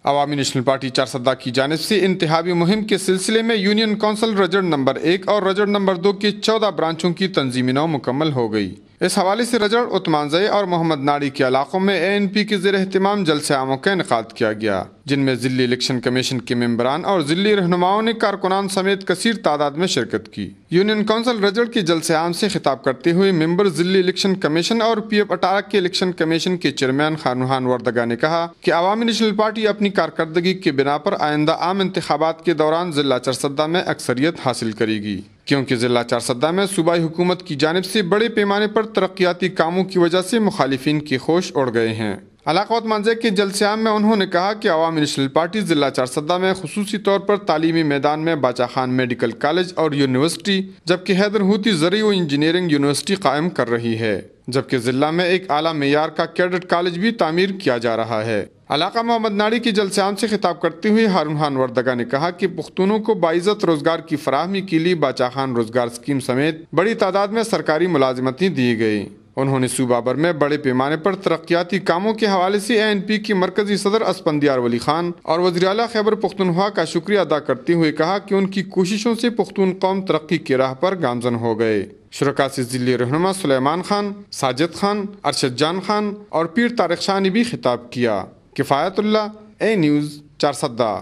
عوامی national party Charsadda کی جانب سے انتخابی مہم کے سلسلے میں یونین کونسل رجڑ نمبر 1 اور رجڑ نمبر 2 کی 14 برانچوں کی تنظیمی نو مکمل ہو گئی۔ اس حوالے سے رجڑ، عثمان اور محمد ناڑی کے علاقوں میں ANP کے زیر اہتمام جلسے عاموں کا انعقاد کیا گیا، جن میں ضلعی الیکشن کمیشن کے ممبران اور ضلعی رہنماؤں نے کارکنان سمیت کثیر تعداد میں شرکت کی۔ یونین کونسل رجڑ کے جلسے عام سے خطاب کرتے ہوئے ممبر ضلعی الیکشن کمیشن اور PF 18 کے الیکشن کمیشن کے چیئرمین خانوحان وردگا نے کہا کہ عوامی نیشنل پارٹی اپنی کارکردگی کی بنا پر آئندہ عام انتخابات کے دوران ضلع چارسدہ میں اکثریت حاصل کرے گی، کیونکہ ضلع چارسدہ میں صوبائی حکومت کی جانب سے بڑے پیمانے پر ترقیاتی کاموں کی وجہ سے مخالفین کی ہوش اڑ گئے ہیں۔ علاقہ عثمان کے جلسے عام میں انہوں نے کہا کہ عوامی نیشنل پارٹی ضلع چارسدہ میں خصوصی طور پر تعلیمی میدان میں باچا خان میڈیکل کالج اور یونیورسٹی، جبکہ حیدر ہوتی زرعی و انجینئرنگ یونیورسٹی قائم کر رہی ہے، جبکہ ضلع میں ایک اعلیٰ معیار کا کیڈٹ کالج بھی تعمیر کیا جا رہا ہے۔ علاقہ محمد ناڑی کے جلسے عام سے خطاب کرتے ہوئے خانوحان وردگا نے کہا کہ پختونوں کو باعزت روزگار کی فراہمی کے لیے باچا خان روزگار اسکیم سمیت بڑی تعداد میں سرکاری ملازمتیں دی گئی۔ انہوں نے صوبہ بھر میں بڑے پیمانے پر ترقیاتی کاموں کے حوالے سے ANP کی مرکزی صدر اسفندیار ولی خان اور وزیر اعلیٰ خیبر پختونخوا کا شکریہ ادا کرتے ہوئے کہا کہ ان کی کوششوں سے پختون قوم ترقی کی راہ پر گامزن ہو گئے۔ شرکا سے ضلعی رہنما سلیمان خان، ساجد خان، ارشد جان خان اور پیر طارق شاہ نے بھی خطاب کیا۔ کفایت اللہ، A نیوز، چارسدہ۔